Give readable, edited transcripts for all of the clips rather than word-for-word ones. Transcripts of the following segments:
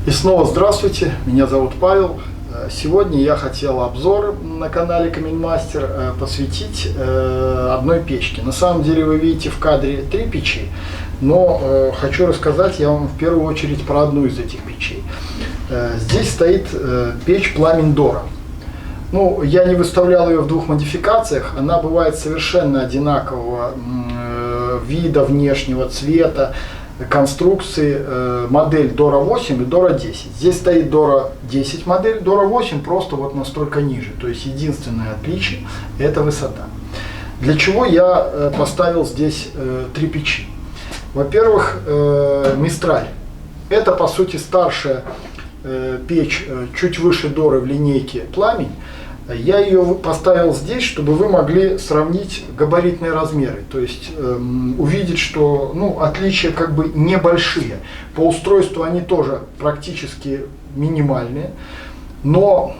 И снова здравствуйте, меня зовут Павел. Сегодня я хотел обзор на канале Каменмастер посвятить одной печке. На самом деле вы видите в кадре 3 печи, но хочу рассказать я вам в первую очередь про одну из этих печей. Здесь стоит печь Пламень Дора. Ну, я не выставлял ее в двух модификациях, она бывает совершенно одинакового вида, внешнего цвета, конструкции, модель Дора 8 и Дора 10. Здесь стоит Дора 10 модель, Дора 8 просто вот настолько ниже. То есть единственное отличие – это высота. Для чего я поставил здесь 3 печи? Во-первых, Мистраль. Это по сути старшая печь, чуть выше Доры в линейке Пламень. Я ее поставил здесь, чтобы вы могли сравнить габаритные размеры, то есть увидеть, что отличия как бы небольшие. По устройству они тоже практически минимальные, но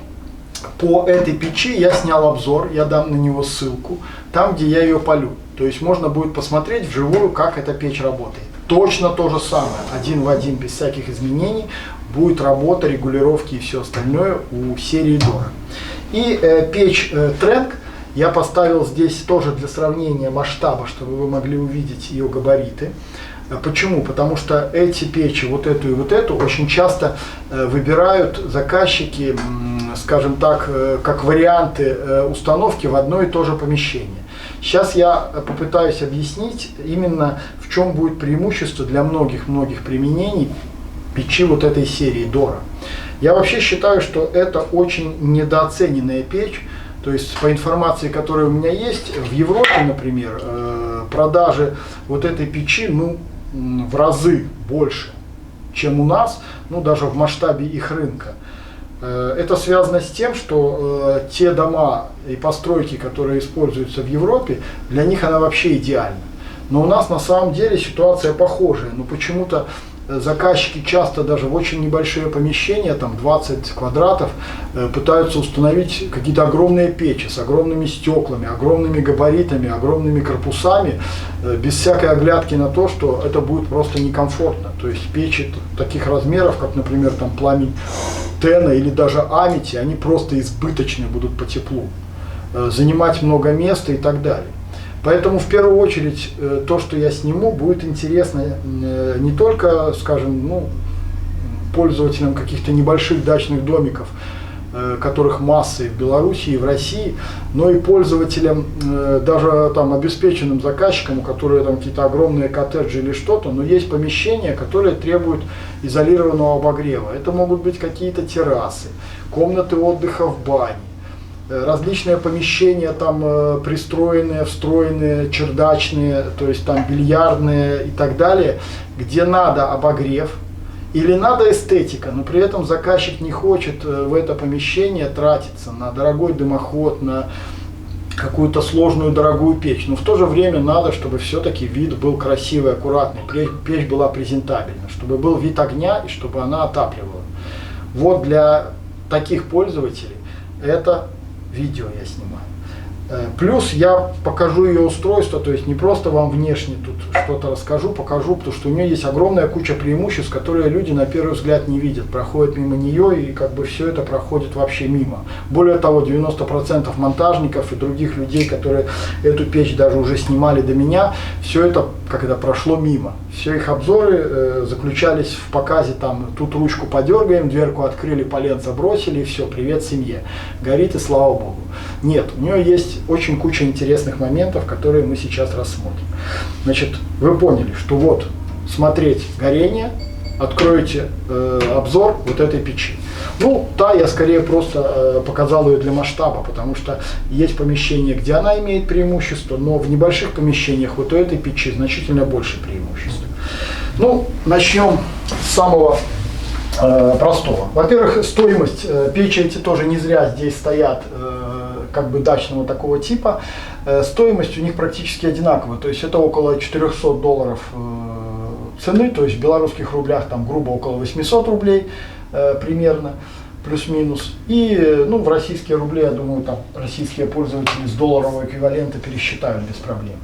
по этой печи я снял обзор, я дам на него ссылку, там где я ее полю. То есть можно будет посмотреть вживую, как эта печь работает. Точно то же самое, один в один, без всяких изменений, будет работа, регулировки и все остальное у серии Дора. И печь Тренк я поставил здесь тоже для сравнения масштаба, чтобы вы могли увидеть ее габариты. Почему? Потому что эти печи, вот эту и вот эту, очень часто выбирают заказчики, скажем так, как варианты установки в одно и то же помещение. Сейчас я попытаюсь объяснить именно в чем будет преимущество для многих применений печи вот этой серии Дора. Я вообще считаю, что это очень недооцененная печь. То есть по информации, которая у меня есть, в Европе, например, продажи вот этой печи в разы больше, чем у нас, даже в масштабе их рынка. Это связано с тем, что те дома и постройки, которые используются в Европе, для них она вообще идеальна. Но у нас на самом деле ситуация похожая, но почему-то заказчики часто даже в очень небольшие помещения, там 20 квадратов, пытаются установить какие-то огромные печи с огромными стеклами, огромными габаритами, огромными корпусами, без всякой оглядки на то, что это будет просто некомфортно. То есть печи таких размеров, как, например, там Пламень Тена или даже Амити, они просто избыточны будут по теплу, занимать много места и так далее. Поэтому в первую очередь то, что я сниму, будет интересно не только, скажем, пользователям каких-то небольших дачных домиков, которых массы в Беларуси и в России, но и пользователям, даже там обеспеченным заказчикам, у которых там какие-то огромные коттеджи или что-то, но есть помещения, которые требуют изолированного обогрева. Это могут быть какие-то террасы, комнаты отдыха в бане, различные помещения там пристроенные, встроенные, чердачные, то есть там бильярдные и так далее, где надо обогрев или надо эстетика, но при этом заказчик не хочет в это помещение тратиться на дорогой дымоход, на какую-то сложную дорогую печь. Но в то же время надо, чтобы все-таки вид был красивый, аккуратный, печь была презентабельна, чтобы был вид огня и чтобы она отапливала. Вот для таких пользователей это видео я снимаю. Плюс я покажу ее устройство, то есть не просто вам внешне тут что-то расскажу, покажу, потому что у нее есть огромная куча преимуществ, которые люди на первый взгляд не видят, проходят мимо нее и как бы все это проходит вообще мимо. Более того, 90% монтажников и других людей, которые эту печь даже уже снимали до меня, все это прошло мимо. Все их обзоры заключались в показе, там, тут ручку подергаем, дверку открыли, поленца бросили и все, привет семье. Горит и слава богу. Нет, у нее есть очень куча интересных моментов, которые мы сейчас рассмотрим. Значит, вы поняли, что вот смотреть горение, откроете обзор вот этой печи. Я скорее просто показал ее для масштаба, потому что есть помещения, где она имеет преимущество, но в небольших помещениях вот у этой печи значительно больше преимуществ. Начнем с самого простого. Во-первых, стоимость печи эти тоже не зря здесь стоят, дачного такого типа. Стоимость у них практически одинаковая, то есть это около $400 цены, то есть в белорусских рублях там грубо около 800 рублей примерно, плюс-минус. И в российские рубли, я думаю, там российские пользователи с долларового эквивалента пересчитают без проблем.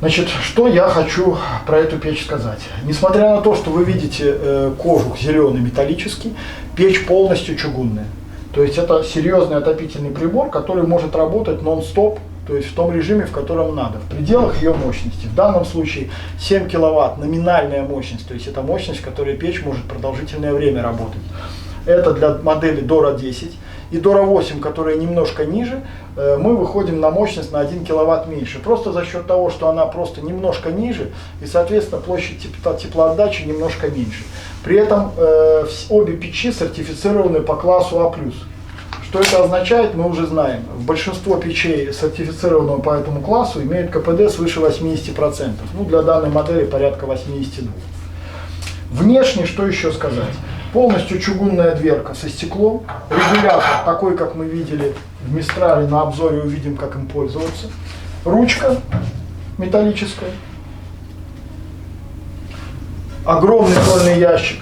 Значит, что я хочу про эту печь сказать. Несмотря на то, что вы видите кожух зеленый металлический, печь полностью чугунная. То есть это серьезный отопительный прибор, который может работать нон-стоп, то есть в том режиме, в котором надо, в пределах ее мощности. В данном случае 7 киловатт номинальная мощность, то есть это мощность, которой печь может продолжительное время работать. Это для модели Dora 10. И Dora 8, которая немножко ниже, мы выходим на мощность на 1 киловатт меньше. Просто за счет того, что она просто немножко ниже, и, соответственно, площадь теплоотдачи немножко меньше. При этом обе печи сертифицированы по классу А+. Что это означает, мы уже знаем. Большинство печей, сертифицированного по этому классу, имеют КПД свыше 80%. Ну, для данной модели порядка 82%. Внешне, что еще сказать? Полностью чугунная дверка со стеклом, регулятор такой, как мы видели в Мистрале, на обзоре увидим, как им пользоваться. Ручка металлическая. Огромный тольный ящик,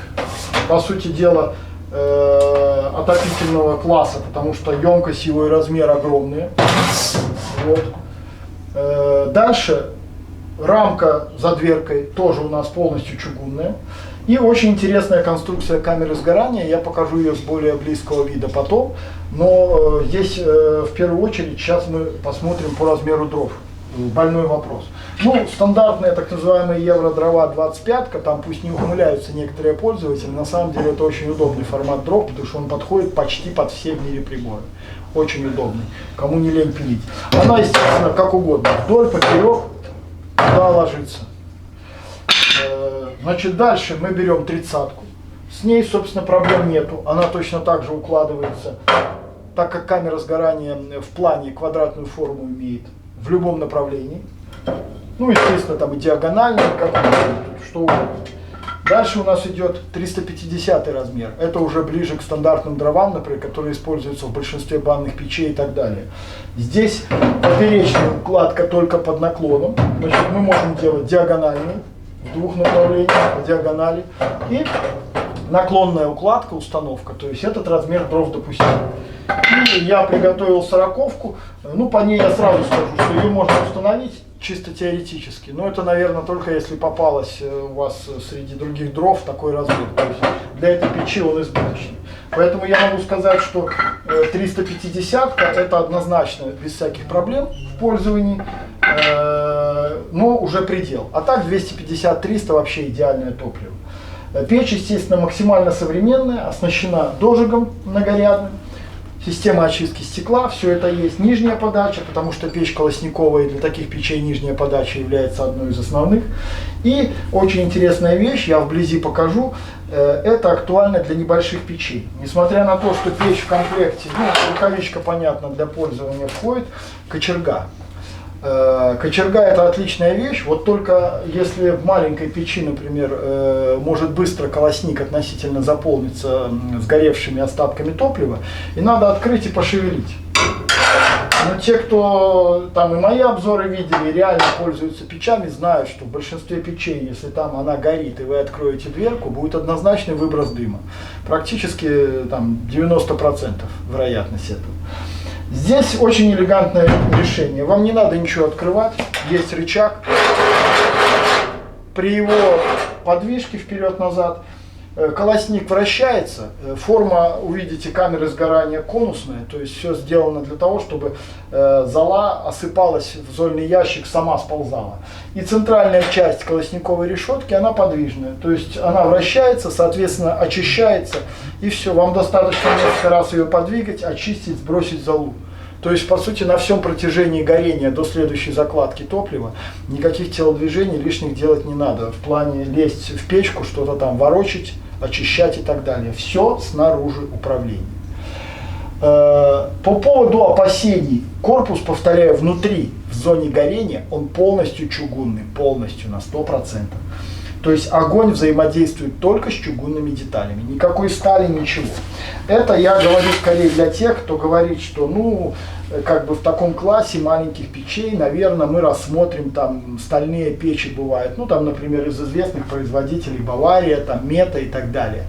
по сути дела, отопительного класса, потому что емкость его и размер огромные. Вот. Дальше рамка за дверкой тоже у нас полностью чугунная. И очень интересная конструкция камеры сгорания, я покажу ее с более близкого вида потом, но здесь в первую очередь сейчас мы посмотрим по размеру дров, больной вопрос. Ну, стандартные так называемые евро-дрова 25, там пусть не ухмыляются некоторые пользователи, на самом деле это очень удобный формат дров, потому что он подходит почти под все в мире приборы. Очень удобный, кому не лень пилить. Она, естественно, как угодно, вдоль, поперек, туда ложится. Значит, дальше мы берем 30-ку. С ней, собственно, проблем нету. Она точно так же укладывается, так как камера сгорания в плане квадратную форму имеет в любом направлении. Ну, естественно, там и диагонально, как что угодно. Дальше у нас идет 350 размер. Это уже ближе к стандартным дровам, например, которые используются в большинстве банных печей и так далее. Здесь поперечная укладка только под наклоном. Значит, мы можем делать диагональную, в двух направлениях, по диагонали. И наклонная укладка, установка. То есть этот размер дров допустим. И я приготовил 40-ку. Ну, по ней я сразу скажу, что ее можно установить чисто теоретически. Но это, наверное, только если попалось у вас среди других дров такой размер. То есть для этой печи он избыточный. Поэтому я могу сказать, что 350-ка это однозначно без всяких проблем в пользовании, но уже предел. А так 250-300 вообще идеальное топливо. Печь, естественно, максимально современная, оснащена дожигом многорядным. Система очистки стекла, все это есть. Нижняя подача, потому что печь колосниковая, для таких печей нижняя подача является одной из основных. И очень интересная вещь, я вблизи покажу, это актуально для небольших печей. Несмотря на то, что печь в комплекте, ну, рукавичка, понятно, для пользования входит, кочерга. Кочерга это отличная вещь, вот только если в маленькой печи, например, может быстро колосник относительно заполниться сгоревшими остатками топлива, и надо открыть и пошевелить. Но те, кто там и мои обзоры видели, и реально пользуются печами, знают, что в большинстве печей, если там она горит и вы откроете дверку, будет однозначный выброс дыма. Практически там 90% вероятность этого. Здесь очень элегантное решение. Вам не надо ничего открывать. Есть рычаг. При его подвижке вперед-назад колосник вращается. Форма, увидите, камеры сгорания конусная. То есть все сделано для того, чтобы зола осыпалась в зольный ящик, сама сползала. И центральная часть колосниковой решетки, она подвижная. То есть она вращается, соответственно, очищается. И все, вам достаточно несколько раз ее подвигать, очистить, сбросить золу. То есть, по сути, на всем протяжении горения до следующей закладки топлива никаких телодвижений лишних делать не надо. В плане лезть в печку, что-то там ворочать, очищать и так далее. Все снаружи управления. По поводу опасений. Корпус, повторяю, внутри, в зоне горения, он полностью чугунный, полностью на 100%. То есть огонь взаимодействует только с чугунными деталями, никакой стали, ничего. Это я говорю скорее для тех, кто говорит, что ну, как бы в таком классе маленьких печей, наверное, мы рассмотрим там стальные печи бывают, ну там, например, из известных производителей Бавария, там Мета и так далее.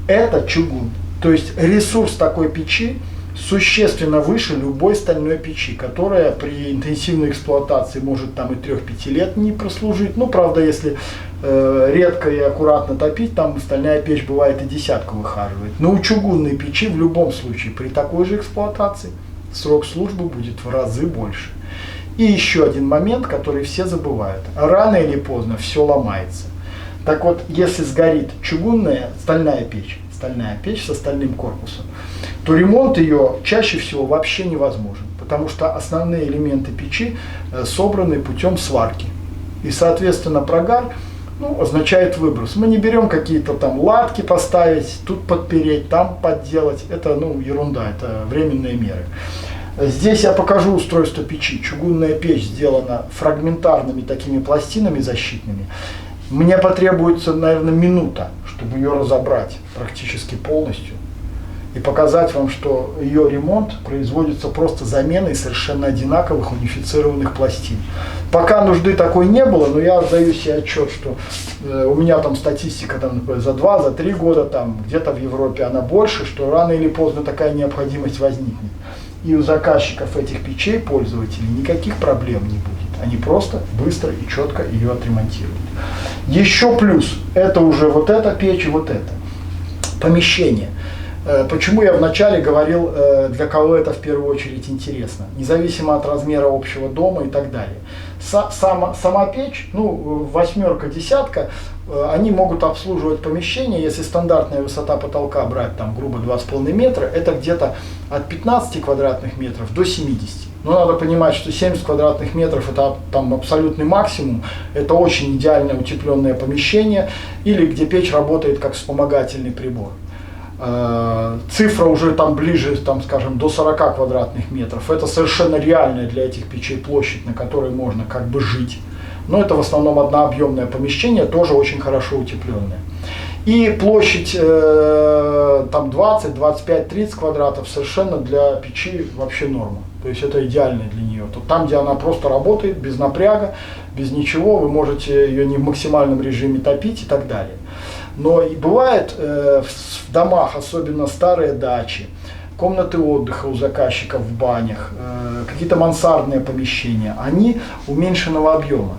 Это чугун. То есть ресурс такой печи существенно выше любой стальной печи, которая при интенсивной эксплуатации может там и 3-5 лет не прослужить. Ну, правда, если редко и аккуратно топить, там стальная печь бывает и десятку выхаживает. Но у чугунной печи в любом случае при такой же эксплуатации срок службы будет в разы больше. И еще один момент, который все забывают. Рано или поздно все ломается. Так вот, если сгорит стальная печь со стальным корпусом, то ремонт ее чаще всего вообще невозможен, потому что основные элементы печи собраны путем сварки. И, соответственно, прогар означает выброс. Мы не берем какие-то там латки поставить, тут подпереть, там подделать. Это ерунда, это временные меры. Здесь я покажу устройство печи. Чугунная печь сделана фрагментарными такими пластинами защитными. Мне потребуется, наверное, минута, чтобы ее разобрать практически полностью и показать вам, что ее ремонт производится просто заменой совершенно одинаковых унифицированных пластин. Пока нужды такой не было, но я отдаю себе отчет, что у меня там статистика например, за 2-3 года, там где-то в Европе она больше, что рано или поздно такая необходимость возникнет. И у заказчиков этих печей, пользователей, никаких проблем не будет. Они просто быстро и четко ее отремонтируют. Еще плюс, это уже вот эта печь и вот это. Помещение. Почему я вначале говорил, для кого это в первую очередь интересно, независимо от размера общего дома и так далее. Сама печь, восьмерка, десятка, они могут обслуживать помещение, если стандартная высота потолка брать там грубо 2,5 метра, это где-то от 15 квадратных метров до 70. Но надо понимать, что 70 квадратных метров это там абсолютный максимум, это очень идеальное утепленное помещение или где печь работает как вспомогательный прибор. Цифра уже там ближе, скажем, до 40 квадратных метров. Это совершенно реальная для этих печей площадь, на которой можно как бы жить. Но это в основном однообъемное помещение, тоже очень хорошо утепленное. И площадь там 20, 25, 30 квадратов совершенно для печи вообще норма. То есть это идеально для нее. Там, где она просто работает, без напряга, без ничего, вы можете ее не в максимальном режиме топить и так далее. Но и бывает в домах, особенно старые дачи, комнаты отдыха у заказчиков в банях, какие-то мансардные помещения, они уменьшенного объема.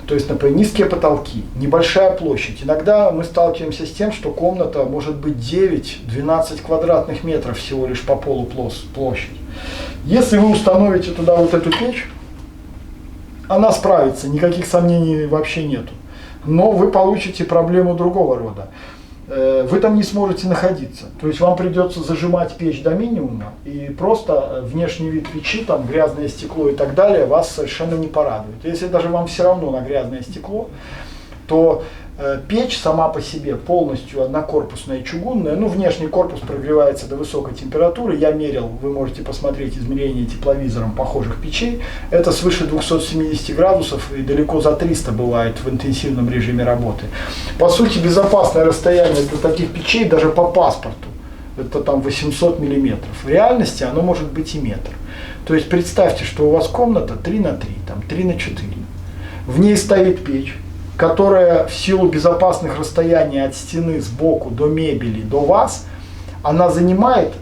То есть, например, низкие потолки, небольшая площадь. Иногда мы сталкиваемся с тем, что комната может быть 9-12 квадратных метров всего лишь по полу площадь. Если вы установите туда вот эту печь, она справится, никаких сомнений вообще нету. Но вы получите проблему другого рода. Вы там не сможете находиться. То есть вам придется зажимать печь до минимума, и просто внешний вид печи, там грязное стекло и так далее, вас совершенно не порадует. Если даже вам все равно на грязное стекло, то печь сама по себе полностью однокорпусная чугунная, внешний корпус прогревается до высокой температуры, я мерил, вы можете посмотреть измерения тепловизором похожих печей, это свыше 270 градусов и далеко за 300 бывает в интенсивном режиме работы. По сути, безопасное расстояние для таких печей даже по паспорту, это там 800 миллиметров, в реальности оно может быть и метр. То есть представьте, что у вас комната 3 на 3, там 3 на 4, в ней стоит печь, которая в силу безопасных расстояний от стены сбоку до мебели, до вас, она занимает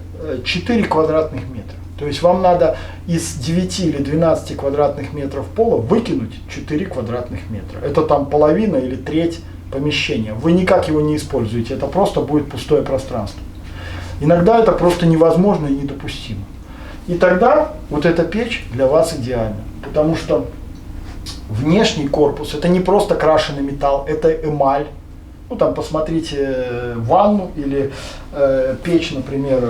4 квадратных метра. То есть вам надо из 9 или 12 квадратных метров пола выкинуть 4 квадратных метра. Это там половина или треть помещения. Вы никак его не используете, это просто будет пустое пространство. Иногда это просто невозможно и недопустимо. И тогда вот эта печь для вас идеальна, потому что внешний корпус, это не просто крашеный металл, это эмаль. Там посмотрите ванну или печь, например,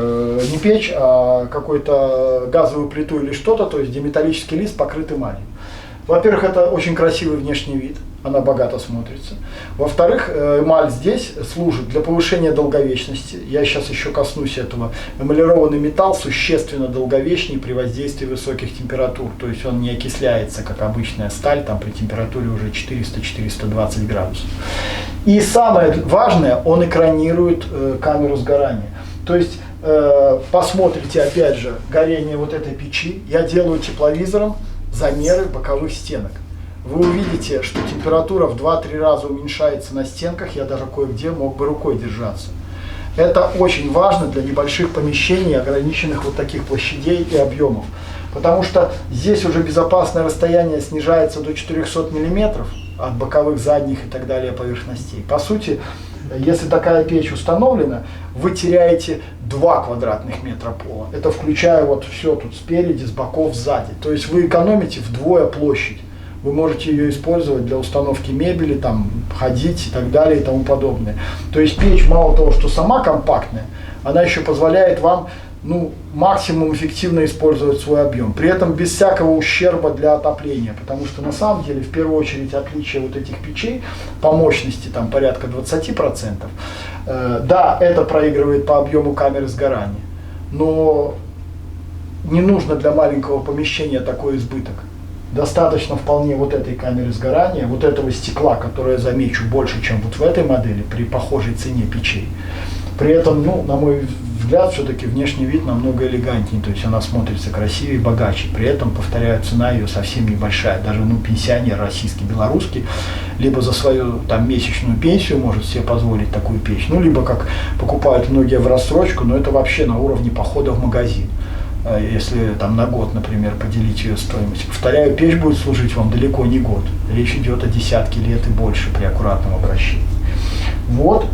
не печь, а какую-то газовую плиту или что-то, то есть где металлический лист покрыт эмалью. Во-первых, это очень красивый внешний вид, она богато смотрится. Во-вторых, эмаль здесь служит для повышения долговечности. Я сейчас еще коснусь этого. Эмалированный металл существенно долговечнее при воздействии высоких температур. То есть он не окисляется, как обычная сталь, там при температуре уже 400-420 градусов. И самое важное, он экранирует камеру сгорания. То есть посмотрите опять же горение вот этой печи. Я делаю тепловизором замеры боковых стенок. Вы увидите, что температура в 2-3 раза уменьшается на стенках, я даже кое-где мог бы рукой держаться. Это очень важно для небольших помещений, ограниченных вот таких площадей и объемов. Потому что здесь уже безопасное расстояние снижается до 400 мм от боковых, задних и так далее поверхностей. По сути, если такая печь установлена, вы теряете 2 квадратных метра пола. Это включая вот все тут спереди, с боков, сзади. То есть вы экономите вдвое площадь. Вы можете ее использовать для установки мебели, там, ходить и так далее и тому подобное. То есть печь мало того, что сама компактная, она еще позволяет вам максимум эффективно использовать свой объем. При этом без всякого ущерба для отопления. Потому что на самом деле, в первую очередь, отличие вот этих печей по мощности, там порядка 20%, да, это проигрывает по объему камеры сгорания. Но не нужно для маленького помещения такой избыток. Достаточно вполне вот этой камеры сгорания, вот этого стекла, которое, замечу, больше, чем вот в этой модели, при похожей цене печей. При этом, на мой взгляд, все-таки внешний вид намного элегантнее, то есть она смотрится красивее, богаче. При этом, повторяю, цена ее совсем небольшая. Даже пенсионер российский, белорусский, либо за свою там месячную пенсию может себе позволить такую печь, либо как покупают многие в рассрочку, но это вообще на уровне похода в магазин. Если там на год, например, поделить ее стоимость. Повторяю, печь будет служить вам далеко не год. Речь идет о десятке лет и больше при аккуратном обращении. Вот,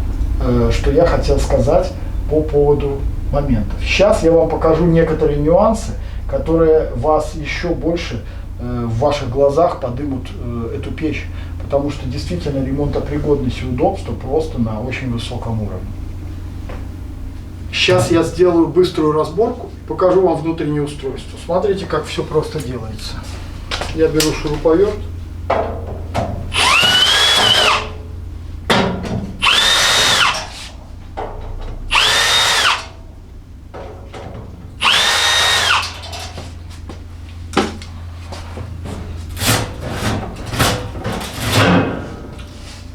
что я хотел сказать по поводу моментов. Сейчас я вам покажу некоторые нюансы, которые вас еще больше в ваших глазах подымут эту печь. Потому что действительно ремонтопригодность и удобство просто на очень высоком уровне. Сейчас я сделаю быструю разборку, покажу вам внутреннее устройство. Смотрите, как все просто делается. Я беру шуруповерт.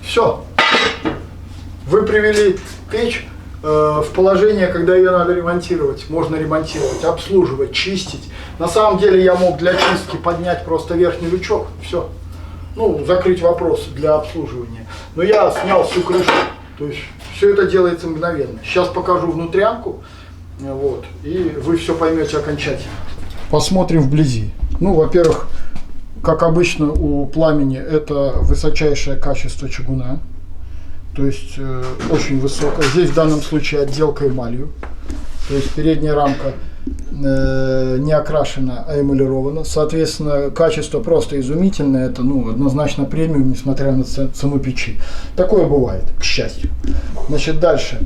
Все. Вы привели печь в положение, когда ее надо ремонтировать. Можно ремонтировать, обслуживать, чистить. На самом деле я мог для чистки поднять просто верхний лючок, все. Закрыть вопрос для обслуживания. Но я снял всю крышу. То есть все это делается мгновенно. Сейчас покажу внутрянку, и вы все поймете окончательно. Посмотрим вблизи. Во-первых, как обычно у Пламени, это высочайшее качество чугуна. То есть очень высокая. Здесь в данном случае отделка эмалью. То есть передняя рамка не окрашена, а эмалирована. Соответственно, качество просто изумительное. Это однозначно премиум, несмотря на цену печи. Такое бывает, к счастью. Значит, дальше.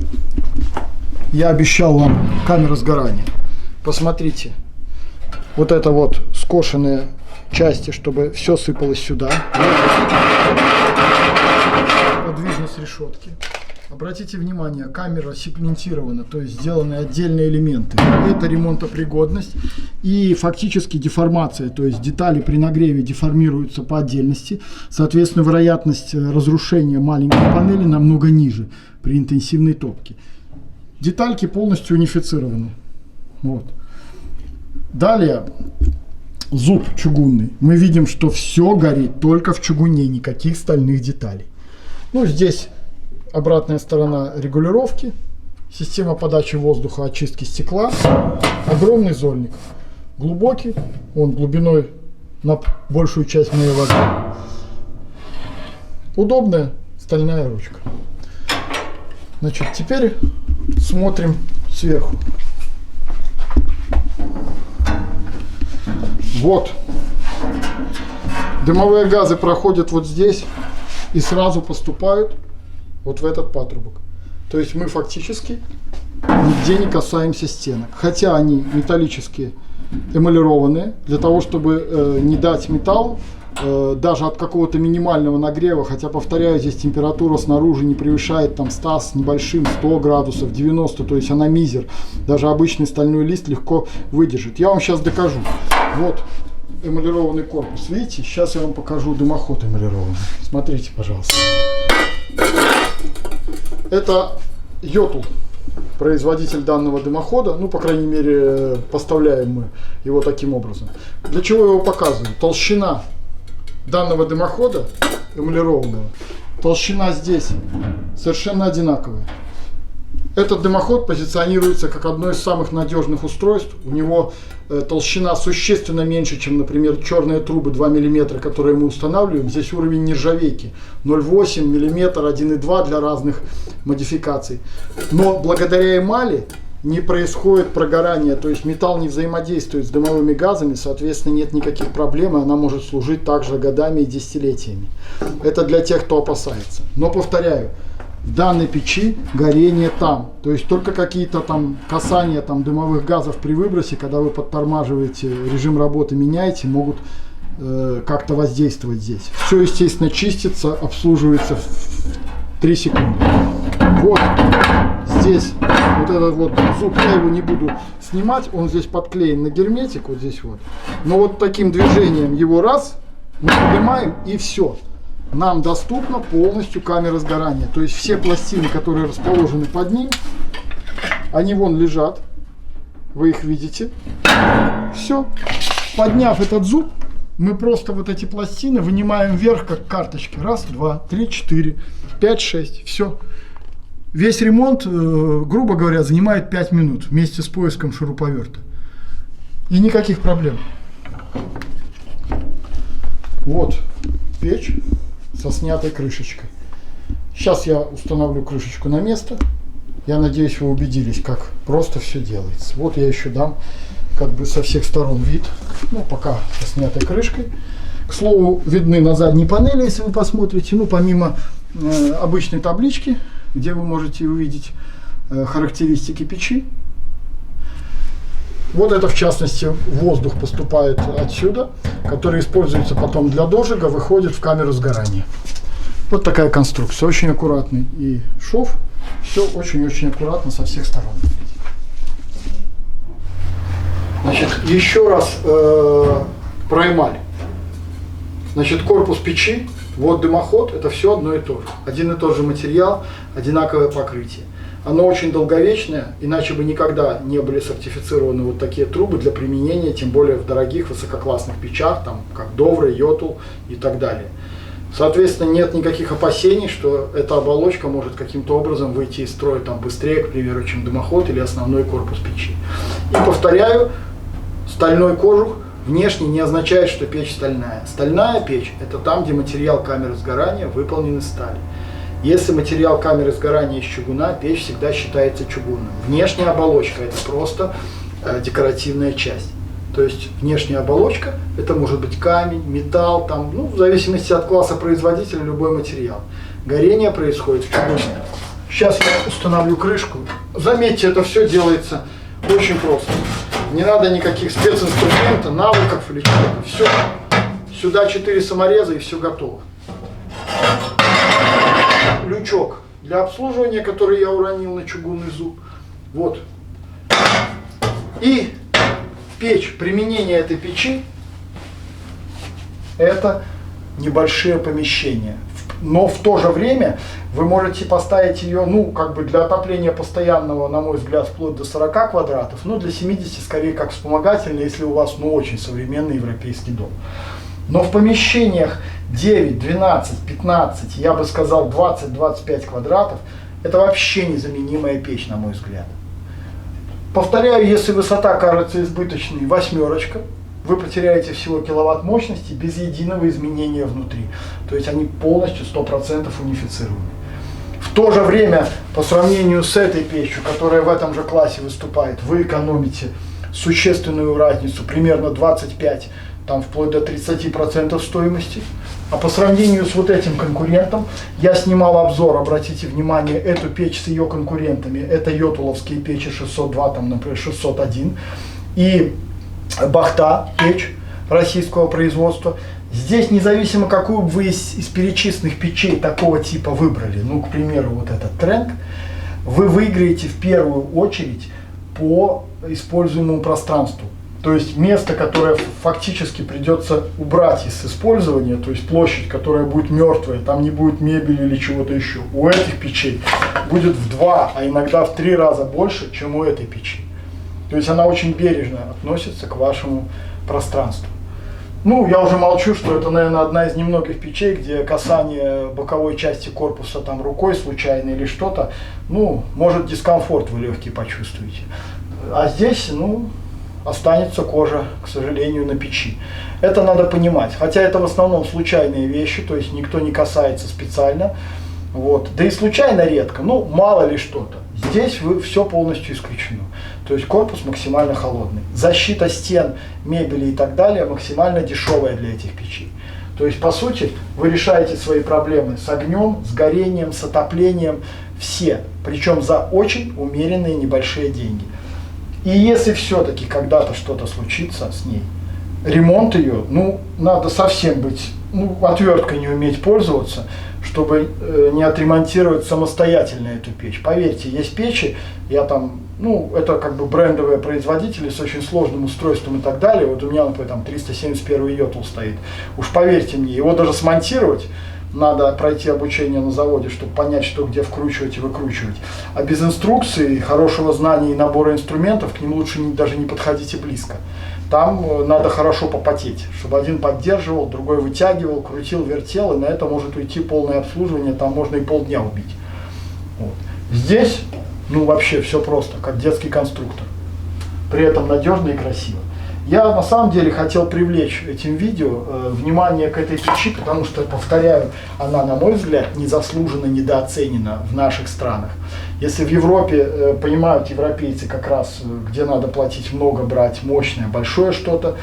Я обещал вам камеру сгорания. Посмотрите. Вот это вот скошенные части, чтобы все сыпалось сюда. Подвижность решетки. Обратите внимание, камера сегментирована, то есть сделаны отдельные элементы. Это ремонтопригодность и фактически деформация, то есть детали при нагреве деформируются по отдельности. Соответственно, вероятность разрушения маленькой панели намного ниже при интенсивной топке. Детальки полностью унифицированы. Далее. Зуб чугунный. Мы видим, что все горит только в чугуне, никаких стальных деталей. Здесь обратная сторона регулировки, система подачи воздуха, очистки стекла, огромный зольник. Глубокий, он глубиной на большую часть моей ладони. Удобная стальная ручка. Значит, теперь смотрим сверху. Вот. Дымовые газы проходят вот здесь и сразу поступают вот в этот патрубок. То есть мы фактически нигде не касаемся стенок. Хотя они металлические, эмалированные, для того, чтобы не дать металлу даже от какого-то минимального нагрева, хотя, повторяю, здесь температура снаружи не превышает там 100 с небольшим, 100 градусов, 90, то есть она мизер. Даже обычный стальной лист легко выдержит. Я вам сейчас докажу. Вот эмалированный корпус. Видите? Сейчас я вам покажу дымоход эмалированный. Смотрите, пожалуйста. Это Йотул, производитель данного дымохода. По крайней мере, поставляем мы его таким образом. Для чего я его показываю? Толщина данного дымохода эмалированного, толщина здесь совершенно одинаковая. Этот дымоход позиционируется как одно из самых надежных устройств. У него толщина существенно меньше, чем, например, черные трубы 2 мм, которые мы устанавливаем. Здесь уровень нержавейки 0,8 мм, 1,2 для разных модификаций. Но благодаря эмали не происходит прогорание, то есть металл не взаимодействует с дымовыми газами, соответственно, нет никаких проблем, и она может служить также годами и десятилетиями. Это для тех, кто опасается. Но повторяю, в данной печи горение там, то есть только какие-то там касания там дымовых газов при выбросе, когда вы подтормаживаете, режим работы меняете, могут как-то воздействовать здесь. Все, естественно, чистится, обслуживается в 3 секунды. Вот здесь вот этот вот зуб, я его не буду снимать, он здесь подклеен на герметик, вот здесь вот. Но вот таким движением его раз, мы поднимаем, и все. Нам доступна полностью камера сгорания. То есть все пластины, которые расположены под ним, они вон лежат, вы их видите. Все. Подняв этот зуб, мы просто вот эти пластины вынимаем вверх, как карточки. Раз, два, три, 4, 5, 6. Все. Весь ремонт, грубо говоря, занимает 5 минут вместе с поиском шуруповерта. И никаких проблем. Вот печь со снятой крышечкой. Сейчас я установлю крышечку на место. Я надеюсь, вы убедились, как просто все делается. Вот я еще дам как бы со всех сторон вид. Ну, пока со снятой крышкой. К слову, видны на задней панели, если вы посмотрите. Ну, помимо обычной таблички, где вы можете увидеть характеристики печи. Вот это, в частности, воздух поступает отсюда, который используется потом для дожига, выходит в камеру сгорания. Вот такая конструкция, очень аккуратный и шов, все очень-очень аккуратно со всех сторон. Значит, еще раз про эмаль. Значит, корпус печи, вот дымоход, это все одно и то же. Один и тот же материал, одинаковое покрытие. Оно очень долговечное, иначе бы никогда не были сертифицированы вот такие трубы для применения, тем более в дорогих высококлассных печах, там, как Довре, Йотул и так далее. Соответственно, нет никаких опасений, что эта оболочка может каким-то образом выйти из строя там, быстрее, к примеру, чем дымоход или основной корпус печи. И повторяю, стальной кожух внешне не означает, что печь стальная. Стальная печь – это там, где материал камеры сгорания выполнен из стали. Если материал камеры сгорания из чугуна, печь всегда считается чугунным. Внешняя оболочка – это просто декоративная часть. То есть внешняя оболочка – это может быть камень, металл, там, ну, в зависимости от класса производителя любой материал. Горение происходит в чугуне. Сейчас я установлю крышку. Заметьте, это все делается очень просто. Не надо никаких специнструментов, навыков или чего-то. Все. Сюда 4 самореза и все готово. Лючок для обслуживания, который я уронил на чугунный зуб. Вот. И печь, применение этой печи – это небольшие помещения. Но в то же время вы можете поставить ее, ну, как бы для отопления постоянного, на мой взгляд, вплоть до 40 квадратов, ну, для 70 скорее как вспомогательный, если у вас, ну, очень современный европейский дом. Но в помещениях 9, 12, 15, я бы сказал 20-25 квадратов, это вообще незаменимая печь, на мой взгляд. Повторяю, если высота кажется избыточной, 8, вы потеряете всего киловатт мощности без единого изменения внутри. То есть они полностью 100% унифицированы. В то же время, по сравнению с этой печью, которая в этом же классе выступает, вы экономите существенную разницу, примерно 25, там вплоть до 30% стоимости. А по сравнению с вот этим конкурентом, я снимал обзор, обратите внимание, эту печь с ее конкурентами, это йотуловские печи 602, там, например, 601, и Бахта, печь российского производства. Здесь, независимо, какую бы вы из перечисленных печей такого типа выбрали, ну, к примеру, вот этот Тренк, вы выиграете в первую очередь по используемому пространству. То есть место, которое фактически придется убрать из использования, то есть площадь, которая будет мертвая, там не будет мебели или чего-то еще. У этих печей будет в 2, а иногда в 3 раза больше, чем у этой печи. То есть она очень бережно относится к вашему пространству. Ну, я уже молчу, что это, наверное, одна из немногих печей, где касание боковой части корпуса там рукой случайно или что-то, ну, может дискомфорт вы легкий почувствуете. А здесь, ну, останется кожа, к сожалению, на печи. Это надо понимать. Хотя это в основном случайные вещи, то есть никто не касается специально. Вот. Да и случайно редко, ну, мало ли что-то. Здесь все полностью исключено. То есть корпус максимально холодный. Защита стен, мебели и так далее максимально дешевая для этих печей. То есть, по сути, вы решаете свои проблемы с огнем, с горением, с отоплением, все. Причем за очень умеренные небольшие деньги. И если все-таки когда-то что-то случится с ней, ремонт ее, ну, надо совсем быть, ну, отверткой не уметь пользоваться, чтобы не отремонтировать самостоятельно эту печь. Поверьте, есть печи, я там, ну, это как бы брендовые производители с очень сложным устройством и так далее. Вот у меня, например, там 371 йотл стоит. Уж поверьте мне, его даже смонтировать надо пройти обучение на заводе, чтобы понять, что где вкручивать и выкручивать. А без инструкции, хорошего знания и набора инструментов к ним лучше даже не подходите близко. Там надо хорошо попотеть, чтобы один поддерживал, другой вытягивал, крутил, вертел, и на это может уйти полное обслуживание, там можно и полдня убить. Вот. Здесь, ну, вообще все просто, как детский конструктор. При этом надежно и красиво. Я на самом деле хотел привлечь этим видео внимание к этой печи, потому что, повторяю, она, на мой взгляд, незаслуженно недооценена в наших странах. Если в Европе понимают европейцы как раз, где надо платить много, брать мощное, большое что-то,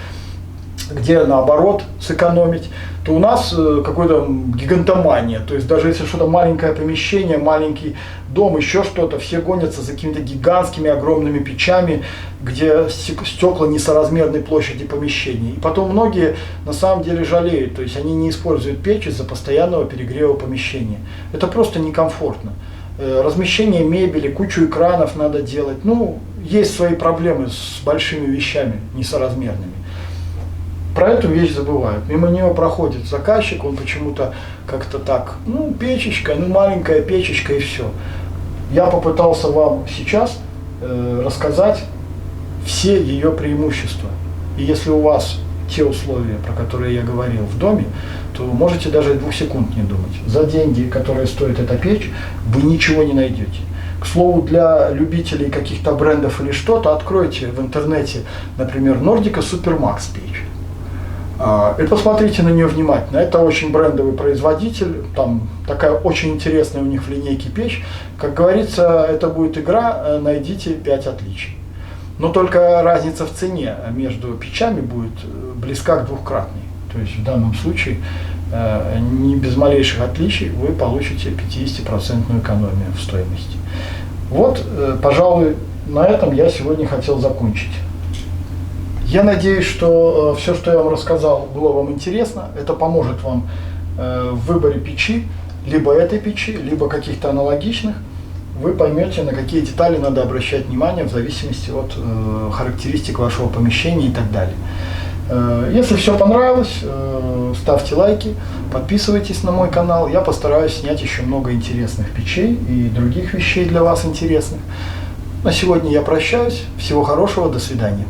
где наоборот сэкономить, то у нас какой-то гигантомания. То есть даже если что-то маленькое помещение, маленький дом, еще что-то, все гонятся за какими-то гигантскими огромными печами, где стекла несоразмерной площади помещений. И потом многие на самом деле жалеют, то есть они не используют печь из-за постоянного перегрева помещения. Это просто некомфортно. Размещение мебели, кучу экранов надо делать. Ну, есть свои проблемы с большими вещами несоразмерными. Про эту вещь забывают. Мимо нее проходит заказчик, он почему-то как-то так, ну, печечка, ну, маленькая печечка и все. Я попытался вам сейчас рассказать все ее преимущества. И если у вас те условия, про которые я говорил, в доме, то можете даже 2 секунд не думать. За деньги, которые стоит эта печь, вы ничего не найдете. К слову, для любителей каких-то брендов или что-то, откройте в интернете, например, Nordica Supermax печь. И посмотрите на нее внимательно. Это очень брендовый производитель, там такая очень интересная у них в линейке печь. Как говорится, это будет игра, найдите 5 отличий. Но только разница в цене между печами будет близка к двухкратной. То есть в данном случае не без малейших отличий вы получите 50% экономию в стоимости. Вот, пожалуй, на этом я сегодня хотел закончить. Я надеюсь, что все, что я вам рассказал, было вам интересно. Это поможет вам в выборе печи, либо этой печи, либо каких-то аналогичных. Вы поймете, на какие детали надо обращать внимание в зависимости от характеристик вашего помещения и так далее. Если все понравилось, ставьте лайки, подписывайтесь на мой канал. Я постараюсь снять еще много интересных печей и других вещей для вас интересных. На сегодня я прощаюсь. Всего хорошего, до свидания.